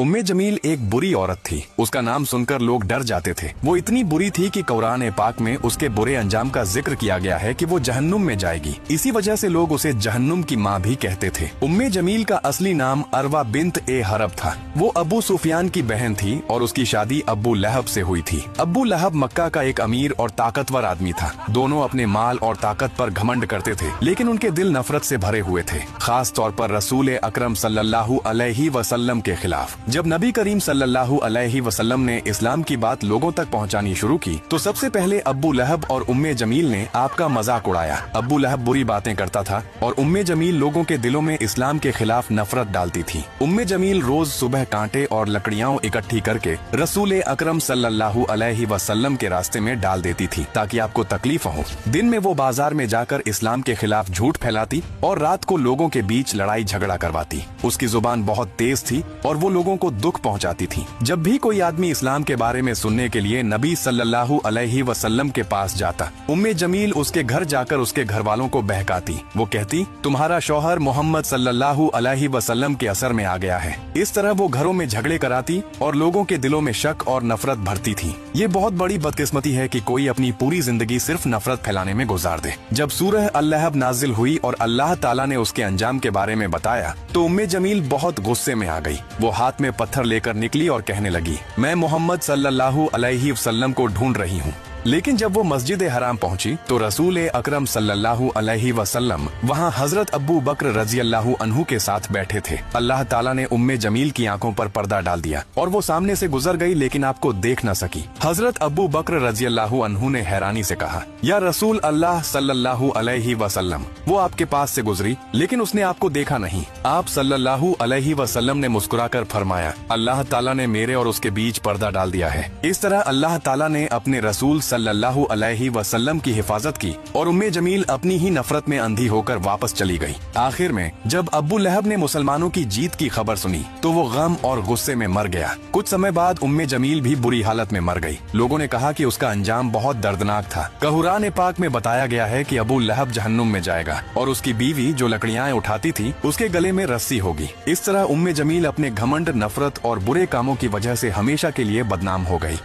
उम्मे जमील एक बुरी औरत थी। उसका नाम सुनकर लोग डर जाते थे। वो इतनी बुरी थी कि कुरान पाक में उसके बुरे अंजाम का जिक्र किया गया है कि वो जहन्नुम में जाएगी। इसी वजह से लोग उसे जहन्नुम की माँ भी कहते थे। उम्मे जमील का असली नाम अरवा बिन्त ए हरब था। वो अबू सुफियान की बहन थी और उसकी शादी अब्बू लहब से हुई थी। अब्बू लहब मक्का का एक अमीर और ताकतवर आदमी था। दोनों अपने माल और ताकत पर घमंड करते थे, लेकिन उनके दिल नफरत से भरे हुए थे, खास तौर पर रसूल अकरम सल्लल्लाहु अलैहि वसल्लम के खिलाफ। जब नबी करीम सल्लल्लाहु अलैहि वसल्लम ने इस्लाम की बात लोगों तक पहुंचानी शुरू की तो सबसे पहले अब्बू लहब और उम्मे जमील ने आपका मजाक उड़ाया। अब्बू लहब बुरी बातें करता था और उम्मे जमील लोगों के दिलों में इस्लाम के खिलाफ नफरत डालती थी। उम्मे जमील रोज सुबह कांटे और लकड़ियां इकट्ठी करके रसूल अकरम सल्लल्लाहु अलैहि वसल्लम के रास्ते में डाल देती थी ताकि आपको तकलीफ हो। दिन में वो बाजार में जाकर इस्लाम के खिलाफ झूठ फैलाती और रात को लोगों के बीच लड़ाई झगड़ा करवाती। उसकी जुबान बहुत तेज थी और वो लोगों को दुख पहुंचाती थी। जब भी कोई आदमी इस्लाम के बारे में सुनने के लिए नबी सल्लल्लाहु अलैहि वसल्लम के पास जाता, उम्मे जमील उसके घर जाकर उसके घर वालों को बहकाती। वो कहती, तुम्हारा शौहर मोहम्मद सल्लल्लाहु अलैहि वसल्लम के असर में आ गया है। इस तरह वो घरों में झगड़े कराती और लोगों के दिलों में शक और नफरत भरती थी। ये बहुत बड़ी बदकिस्मती है कि कोई अपनी पूरी जिंदगी सिर्फ नफरत फैलाने में गुजार दे। जब सूरह अल-लहब नाजिल हुई और अल्लाह ताला ने उसके अंजाम के बारे में बताया तो उम्मे जमील बहुत गुस्से में आ गई। वो हाथ में पत्थर लेकर निकली और कहने लगी, मैं मोहम्मद सल्लल्लाहु अलैहि वसल्लम को ढूंढ रही हूँ। लेकिन जब वो मस्जिद हराम पहुंची तो रसूल अकरम सल्लल्लाहु अलैहि वसल्लम वहां हजरत अब्बू बकर रजी अल्लाहु अन्हु के साथ बैठे थे। अल्लाह ताला ने उम्मे जमील की आंखों पर पर्दा डाल दिया और वो सामने से गुजर गई लेकिन आपको देख न सकी। हजरत अब्बू बकर रजी अल्लाहु अन्हु ने हैरानी से कहा, या रसूल अल्लाह सल्लल्लाहु अलैहि वसल्लम, वो आपके पास से गुजरी लेकिन उसने आपको देखा नहीं। आप सल्लल्लाहु अलैहि वसल्लम ने मुस्कुराकर फरमाया, अल्लाह ताला ने मेरे और उसके बीच पर्दा डाल दिया है। इस तरह अल्लाह ताला ने अपने रसूल सल्लल्लाहु अलैहि वसल्लम की हिफाजत की और उम्मे जमील अपनी ही नफरत में अंधी होकर वापस चली गई। आखिर में जब अब्बू लहब ने मुसलमानों की जीत की खबर सुनी तो वो गम और गुस्से में मर गया। कुछ समय बाद उम्मे जमील भी बुरी हालत में मर गई। लोगों ने कहा कि उसका अंजाम बहुत दर्दनाक था। कुरान पाक में बताया गया है कि अबू लहब जहन्नुम में जाएगा और उसकी बीवी जो लकड़ियां उठाती थी उसके गले में रस्सी होगी। इस तरह उम्मे जमील अपने घमंड, नफरत और बुरे कामों की वजह से हमेशा के लिए बदनाम हो गई।